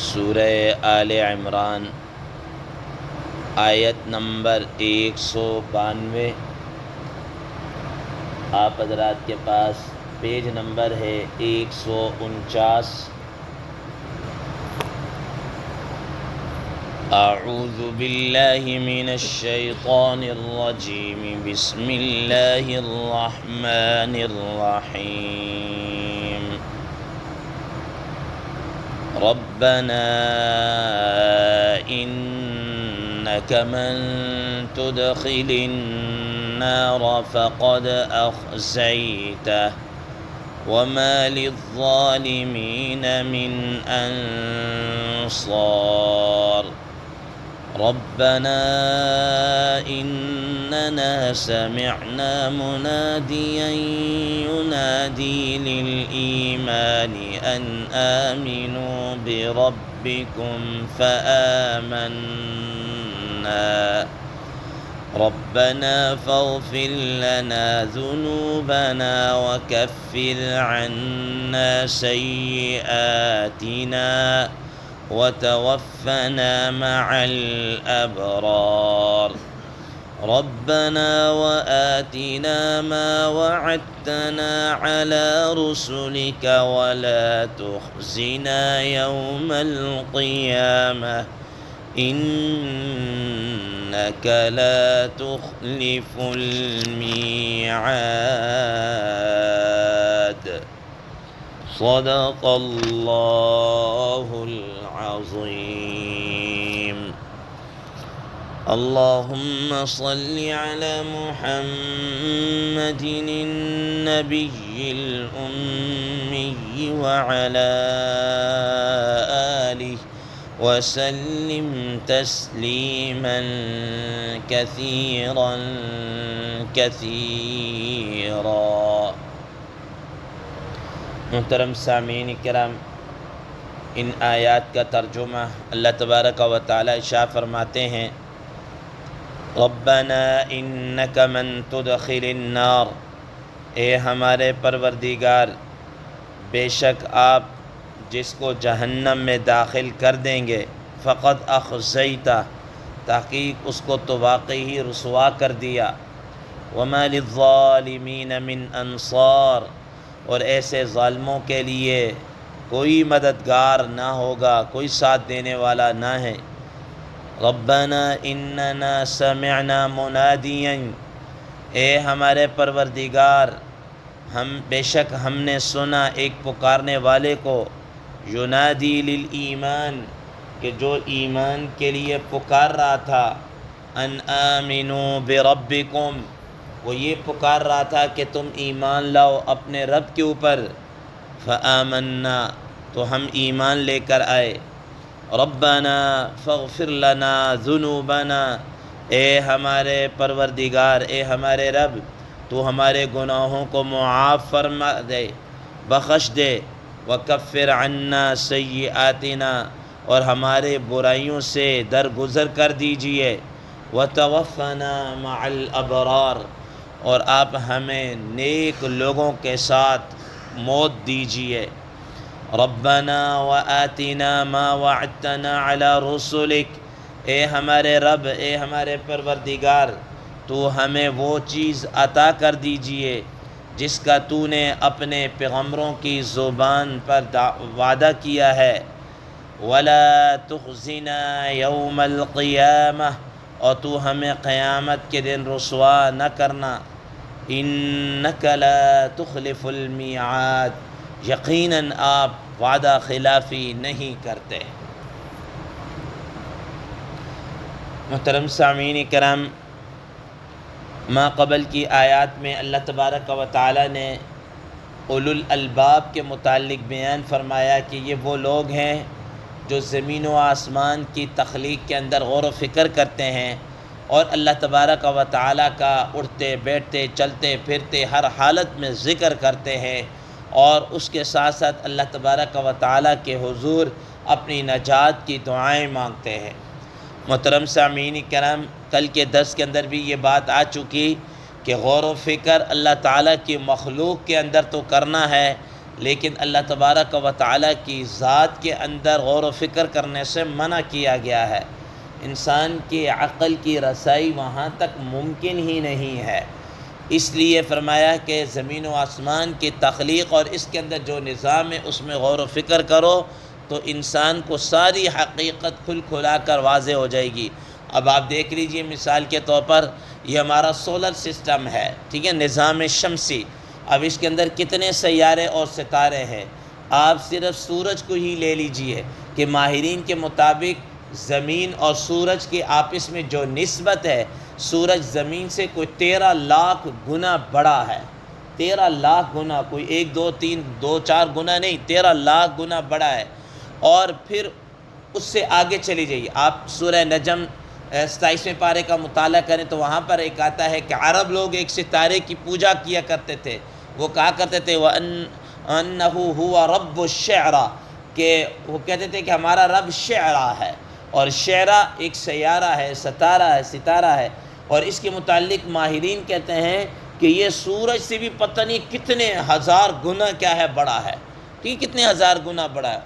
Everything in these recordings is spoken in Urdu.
سورہ آل عمران آیت نمبر 192۔ آپ حضرات کے پاس پیج نمبر ہے 149۔ اعوذ باللہ من الشیطان الرجیم، بسم اللہ الرحمن الرحیم۔ ربنا انک من تدخل النار فقد اخزیتہ وما للظالمین من انصار۔ ربنا اننا سمعنا منادیا ينادي للإيمان ان آمنوا بربكم فآمنا ربنا فاغفر لنا ذنوبنا وكفر عنا سيئاتنا وتوفنا مع الأبرار۔ ربنا وآتنا ما وعدتنا على رسلك ولا تخزنا يوم القيامة إنك لا تخلف الميعاد۔ صدق اللہ العظیم۔ اللہم صل علی محمد النبی الأمی وعلى آلہ وسلم تسلیما کثیرا کثیرا۔ محترم سامعین کرام، ان آیات کا ترجمہ اللہ تبارک و تعالی ارشاد فرماتے ہیں، ربنا انک من تدخل النار، اے ہمارے پروردگار، بے شک آپ جس کو جہنم میں داخل کر دیں گے، فقد اخزیتہ، تحقیق اس کو تو واقعی رسوا کر دیا، وما للظالمین من انصار، اور ایسے ظالموں کے لیے کوئی مددگار نہ ہوگا، کوئی ساتھ دینے والا نہ ہے۔ ربنا اننا سمعنا منادیا، اے ہمارے پروردگار، بے شک ہم نے سنا ایک پکارنے والے کو، ینادی للایمان، کہ جو ایمان کے لیے پکار رہا تھا، ان آمنوا بربکم، وہ یہ پکار رہا تھا کہ تم ایمان لاؤ اپنے رب کے اوپر، فآمنا، تو ہم ایمان لے کر آئے۔ ربنا فاغفر لنا ذنوبنا، اے ہمارے پروردگار، اے ہمارے رب، تو ہمارے گناہوں کو معاف فرما دے، بخش دے، وکفر عنا سیئاتنا، اور ہمارے برائیوں سے درگزر کر دیجئے، وتوفنا مع الابرار، اور آپ ہمیں نیک لوگوں کے ساتھ موت دیجئے۔ ربنا وآتنا ما وعدتنا علی رسلک، اے ہمارے رب، اے ہمارے پروردگار، تو ہمیں وہ چیز عطا کر دیجئے جس کا تو نے اپنے پیغمبروں کی زبان پر وعدہ کیا ہے، ولا تخزنا یوم القیامہ، اور تو ہمیں قیامت کے دن رسوا نہ کرنا، انک لا تخلف المیعاد، یقیناً آپ وعدہ خلافی نہیں کرتے۔ محترم سامعین کرام، ما قبل کی آیات میں اللہ تبارک و تعالی نے اولو الالباب کے متعلق بیان فرمایا کہ یہ وہ لوگ ہیں جو زمین و آسمان کی تخلیق کے اندر غور و فکر کرتے ہیں، اور اللہ تبارک و تعالی کا اٹھتے بیٹھتے چلتے پھرتے ہر حالت میں ذکر کرتے ہیں، اور اس کے ساتھ ساتھ اللہ تبارک و تعالی کے حضور اپنی نجات کی دعائیں مانگتے ہیں۔ محترم سامعین کرام، کل کے درس کے اندر بھی یہ بات آ چکی کہ غور و فکر اللہ تعالیٰ کی مخلوق کے اندر تو کرنا ہے، لیکن اللہ تبارک و تعالیٰ کی ذات کے اندر غور و فکر کرنے سے منع کیا گیا ہے۔ انسان کی عقل کی رسائی وہاں تک ممکن ہی نہیں ہے۔ اس لیے فرمایا کہ زمین و آسمان کی تخلیق اور اس کے اندر جو نظام ہے اس میں غور و فکر کرو تو انسان کو ساری حقیقت کھل کھلا کر واضح ہو جائے گی۔ اب آپ دیکھ لیجئے مثال کے طور پر یہ ہمارا سولر سسٹم ہے، ٹھیک ہے، نظام شمسی۔ اب اس کے اندر کتنے سیارے اور ستارے ہیں؟ آپ صرف سورج کو ہی لے لیجئے کہ ماہرین کے مطابق زمین اور سورج کے آپس میں جو نسبت ہے، سورج زمین سے کوئی 13 لاکھ گنا بڑا ہے۔ 13 لاکھ گنا، کوئی 1 2 3 2 4 گنا نہیں، 13 لاکھ گنا بڑا ہے۔ اور پھر اس سے آگے چلی جائیے، آپ سورہ نجم 27ویں پارے کا مطالعہ کریں تو وہاں پر ایک آتا ہے کہ عرب لوگ ایک ستارے کی پوجا کیا کرتے تھے۔ وہ کہا کرتے تھے وَأَنَّهُ هُوَ رَبُّ الشِّعْرَى، کہ وہ کہتے تھے کہ ہمارا رب شعرا ہے، اور شعرا ایک سیارہ ہے، ستارہ ہے، اور اس کے متعلق ماہرین کہتے ہیں کہ یہ سورج سے بھی پتہ نہیں کتنے ہزار گنا کیا ہے بڑا ہے، ٹھیک، کتنے ہزار گنا بڑا ہے۔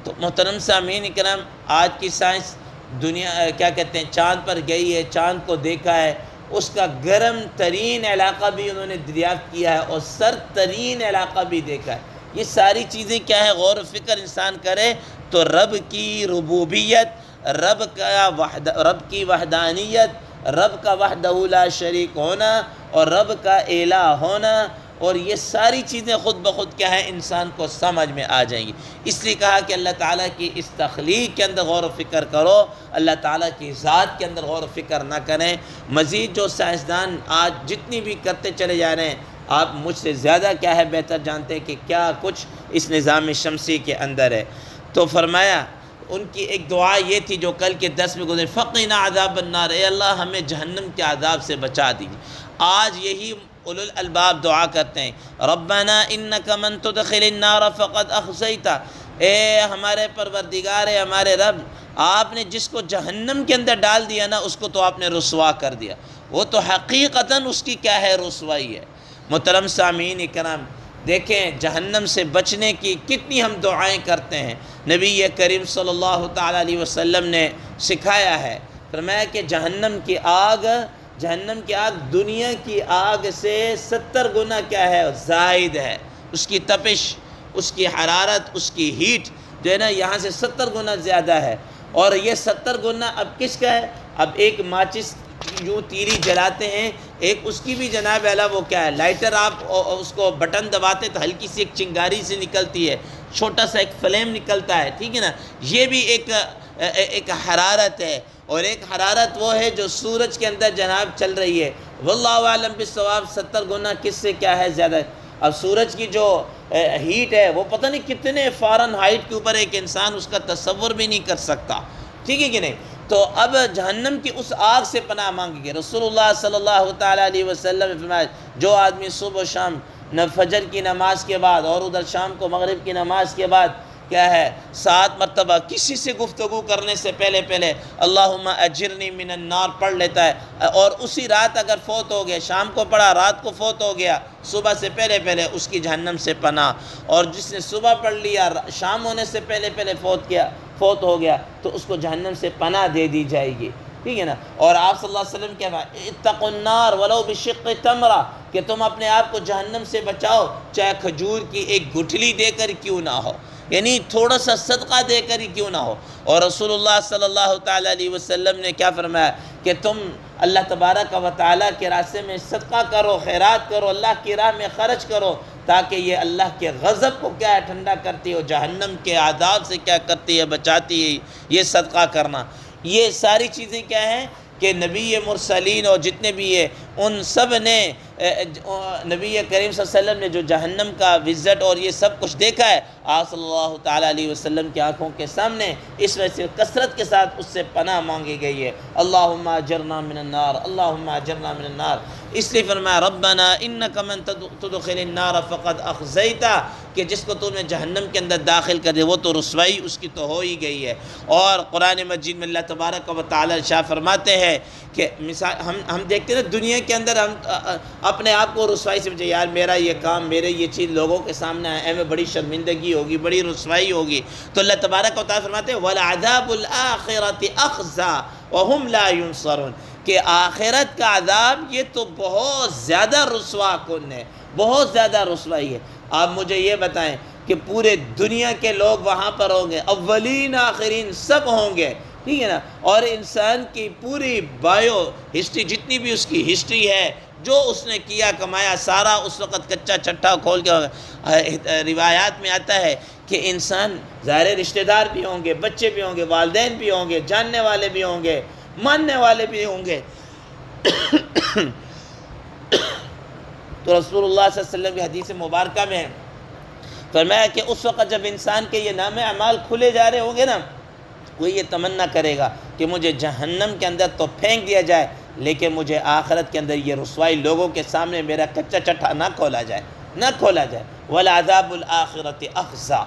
تو محترم سامعین کرام، آج کی سائنس دنیا کیا کہتے ہیں چاند پر گئی ہے، چاند کو دیکھا ہے، اس کا گرم ترین علاقہ بھی انہوں نے دریافت کیا ہے اور سرد ترین علاقہ بھی دیکھا ہے۔ یہ ساری چیزیں کیا ہے؟ غور و فکر انسان کرے تو رب کی ربوبیت، رب کی وحدانیت، رب کا وحدہ لا شریک ہونا اور رب کا الہ ہونا، اور یہ ساری چیزیں خود بخود کیا ہے انسان کو سمجھ میں آ جائیں گی۔ اس لیے کہا کہ اللہ تعالیٰ کی اس تخلیق کے اندر غور و فکر کرو، اللہ تعالیٰ کی ذات کے اندر غور و فکر نہ کریں۔ مزید جو سائنسدان آج جتنی بھی کرتے چلے جا رہے ہیں، آپ مجھ سے زیادہ کیا ہے بہتر جانتے ہیں کہ کیا کچھ اس نظام شمسی کے اندر ہے۔ تو فرمایا ان کی ایک دعا یہ تھی جو کل کے درس میں گزرے، فقنا عذاب النار، اے اللہ ہمیں جہنم کے عذاب سے بچا دیجیے۔ آج یہی اولو الالباب دعا کرتے ہیں، ربنا انک من تدخل النار فقد اخزیتہ، اے ہمارے پروردگار، اے ہمارے رب، آپ نے جس کو جہنم کے اندر ڈال دیا نا اس کو تو آپ نے رسوا کر دیا، وہ تو حقیقتاً اس کی کیا ہے؟ رسوائی ہے۔ محترم سامعین کرام، دیکھیں جہنم سے بچنے کی کتنی ہم دعائیں کرتے ہیں۔ نبی کریم صلی اللہ تعالیٰ علیہ وسلم نے سکھایا ہے، فرمایا کہ جہنم کی آگ دنیا کی آگ سے 70 گنا کیا ہے؟ زائد ہے۔ اس کی تپش، اس کی حرارت، اس کی ہیٹ جو ہے نا یہاں سے 70 گنا زیادہ ہے۔ اور یہ 70 گنا اب کس کا ہے؟ اب ایک ماچس یوں تیری جلاتے ہیں، ایک اس کی بھی جناب اعلیٰ وہ کیا ہے؟ لائٹر، آپ اس کو بٹن دباتے تو ہلکی سی ایک چنگاری سے نکلتی ہے، چھوٹا سا ایک فلیم نکلتا ہے، ٹھیک ہے نا؟ یہ بھی ایک حرارت ہے، اور ایک حرارت وہ ہے جو سورج کے اندر جناب چل رہی ہے۔ واللہ اعلم بالصواب 70 گنا کس سے کیا ہے زیادہ ہے؟ اب سورج کی جو ہیٹ ہے وہ پتہ نہیں کتنے فارن ہائٹ کے اوپر ایک انسان اس کا تصور بھی نہیں کر سکتا، ٹھیک ہے کہ نہیں؟ تو اب جہنم کی اس آگ سے پناہ مانگیں گے۔ رسول اللہ صلی اللہ تعالیٰ علیہ وسلم نے فرمایا، جو آدمی صبح و شام فجر کی نماز کے بعد اور ادھر شام کو مغرب کی نماز کے بعد کیا ہے 7 مرتبہ کسی سے گفتگو کرنے سے پہلے اللہم اجرنی من النار پڑھ لیتا ہے، اور اسی رات اگر فوت ہو گیا، شام کو پڑھا رات کو فوت ہو گیا، صبح سے پہلے اس کی جہنم سے پناہ، اور جس نے صبح پڑھ لیا شام ہونے سے پہلے فوت ہو گیا تو اس کو جہنم سے پناہ دے دی جائے گی، ٹھیک ہے نا؟ اور آپ صلی اللہ علیہ وسلم کیا فرمایا، اتقوا النار ولو بشق تمرہ، کہ تم اپنے آپ کو جہنم سے بچاؤ چاہے کھجور کی ایک گٹھلی دے کر کیوں نہ ہو، یعنی تھوڑا سا صدقہ دے کر ہی کیوں نہ ہو۔ اور رسول اللہ صلی اللہ تعالیٰ علیہ وسلم نے کیا فرمایا کہ تم اللہ تبارک و تعالیٰ کے راستے میں صدقہ کرو، خیرات کرو، اللہ کی راہ میں خرچ کرو، تاکہ یہ اللہ کے غضب کو کیا ہے ٹھنڈا کرتی ہو، جہنم کے عذاب سے کیا کرتی ہے؟ بچاتی ہے یہ صدقہ کرنا۔ یہ ساری چیزیں کیا ہیں کہ نبی مرسلین اور جتنے بھی ہیں ان سب نے نبی کریم صلی اللہ علیہ وسلم نے جو جہنم کا وزٹ اور یہ سب کچھ دیکھا ہے، آپ صلی اللہ تعالیٰ علیہ وسلم کی آنکھوں کے سامنے، اس وجہ سے کثرت کے ساتھ اس سے پناہ مانگی گئی ہے، اللہم اجرنا من النار، اللہم اجرنا من النار۔ اس لیے فرمایا ربنا انک من تدخل النار فقد اخزیتہ، کہ جس کو تو نے جہنم کے اندر داخل کر دے وہ تو رسوائی اس کی تو ہو ہی گئی ہے۔ اور قرآن مجید میں اللہ تبارک و تعالیٰ شاہ فرماتے ہیں کہ مثال ہم دیکھتے ہیں دنیا کے اندر ہم اپنے آپ کو رسوائی سمجھے، یار میرا یہ کام، میرے یہ چیز لوگوں کے سامنے ہے، میں بڑی شرمندگی ہوگی، بڑی رسوائی ہوگی، تو اللہ تبارک و تعالیٰ فرماتے ہیں وَلَعَذَابُ الْآخِرَةِ أَخْزَىٰ وَهُمْ لَا يُنصَرُونَ، کہ آخرت کا عذاب یہ تو بہت زیادہ رسوا کن ہے، بہت زیادہ رسوائی ہے۔ آپ مجھے یہ بتائیں کہ پورے دنیا کے لوگ وہاں پر ہوں گے، اولین آخرین سب ہوں گے، ٹھیک ہے نا، اور انسان کی پوری بایو ہسٹری، جتنی بھی اس کی ہسٹری ہے، جو اس نے کیا کمایا سارا اس وقت کچا چٹھا کھول کے روایات میں آتا ہے کہ انسان ظاہر رشتہ دار بھی ہوں گے، بچے بھی ہوں گے، والدین بھی ہوں گے، جاننے والے بھی ہوں گے، ماننے والے بھی ہوں گے۔ تو رسول اللہ صلی اللہ علیہ وسلم کی حدیث مبارکہ میں فرمایا کہ اس وقت جب انسان کے یہ نام اعمال کھلے جا رہے ہوں گے نا، وہ یہ تمنا کرے گا کہ مجھے جہنم کے اندر تو پھینک دیا جائے، لیکن مجھے آخرت کے اندر یہ رسوائی لوگوں کے سامنے میرا کچا چٹھا نہ کھولا جائے، نہ کھولا جائے۔ وَلَعَذَابُ الْآخِرَةِ أَخْزَىٰ،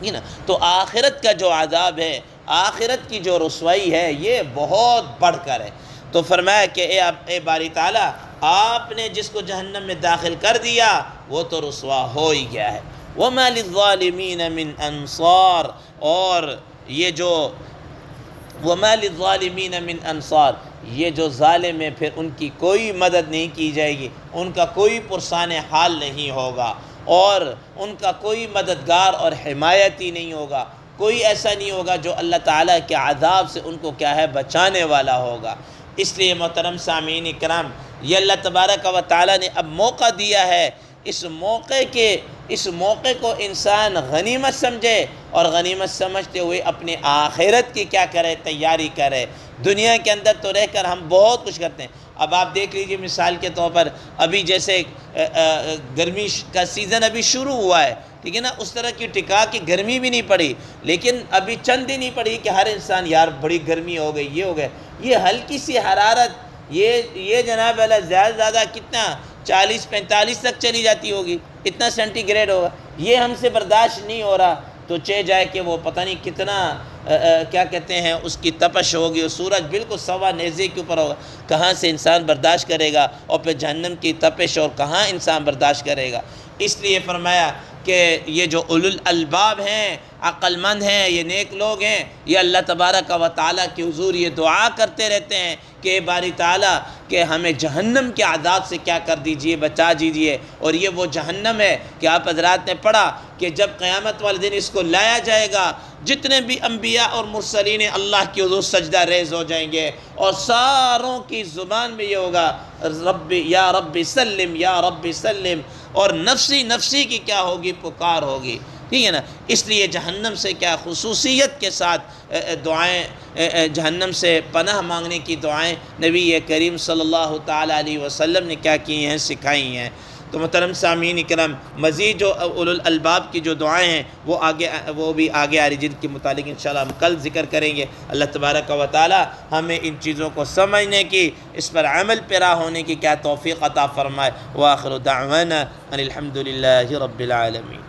یہ نا، تو آخرت کا جو عذاب ہے، آخرت کی جو رسوائی ہے، یہ بہت بڑھ کر ہے۔ تو فرمایا کہ اے باری تعالیٰ، آپ نے جس کو جہنم میں داخل کر دیا وہ تو رسوا ہو ہی گیا ہے۔ وَمَا لِلظَّالِمِينَ مِنْ أَنصَارٍ، اور یہ جو وَمَا لِلظَّالِمِينَ مِنْ أَنصَارٍ، یہ جو ظالم ہے پھر ان کی کوئی مدد نہیں کی جائے گی، ان کا کوئی پرسان حال نہیں ہوگا، اور ان کا کوئی مددگار اور حمایتی نہیں ہوگا، کوئی ایسا نہیں ہوگا جو اللہ تعالیٰ کے عذاب سے ان کو کیا ہے بچانے والا ہوگا۔ اس لیے محترم سامعین اکرام، یہ اللہ تبارک و تعالیٰ نے اب موقع دیا ہے، اس موقع کو انسان غنیمت سمجھے، اور غنیمت سمجھتے ہوئے اپنے آخرت کی کیا کرے، تیاری کرے۔ دنیا کے اندر تو رہ کر ہم بہت کچھ کرتے ہیں۔ اب آپ دیکھ لیجئے مثال کے طور پر، ابھی جیسے گرمی کا سیزن ابھی شروع ہوا ہے، ٹھیک ہے نا، اس طرح کی ٹکا کی گرمی بھی نہیں پڑی، لیکن ابھی چند دن ہی پڑی کہ ہر انسان یار بڑی گرمی ہو گئی، یہ ہو گئے۔ یہ ہلکی سی حرارت، یہ جناب اللہ زیادہ کتنا 40-45 تک چلی جاتی ہوگی، اتنا سینٹی گریڈ ہوگا، یہ ہم سے برداشت نہیں ہو رہا، تو چہ جائے کہ وہ پتہ نہیں کتنا کیا کہتے ہیں اس کی تپش ہوگی، اور سورج بالکل سوا نیزے کے اوپر ہوگا، کہاں سے انسان برداشت کرے گا، اور پھر جہنم کی تپش اور کہاں انسان برداشت کرے گا۔ اس لیے فرمایا کہ یہ جو اولو الالباب ہیں، عقل مند ہیں، یہ نیک لوگ ہیں، یہ اللہ تبارک و تعالیٰ کے حضور یہ دعا کرتے رہتے ہیں کہ اے باری تعالیٰ کہ ہمیں جہنم کے عذاب سے کیا کر دیجئے، بچا دیجئے۔ اور یہ وہ جہنم ہے کہ آپ حضرات نے پڑھا کہ جب قیامت والے دن اس کو لایا جائے گا، جتنے بھی انبیاء اور مرسلین اللہ کی حضور سجدہ ریز ہو جائیں گے، اور ساروں کی زبان میں یہ ہوگا یا رب سلم یا رب سلم، اور نفسی نفسی کی کیا ہوگی، پکار ہوگی، ٹھیک ہے نا۔ اس لیے جہنم سے کیا خصوصیت کے ساتھ دعائیں، جہنم سے پناہ مانگنے کی دعائیں نبی کریم صلی اللہ تعالیٰ علیہ وسلم نے کیا کی ہیں، سکھائی ہیں۔ تو محترم سامعین اکرام، مزید جو اولو الالباب کی جو دعائیں ہیں وہ بھی آگے آ رہی، جن کے متعلق انشاءاللہ ہم کل ذکر کریں گے۔ اللہ تبارک و تعالی ہمیں ان چیزوں کو سمجھنے کی، اس پر عمل پیرا ہونے کی کیا توفیق عطا فرمائے۔ وآخر دعوانا ان الحمد للہ رب العالمین۔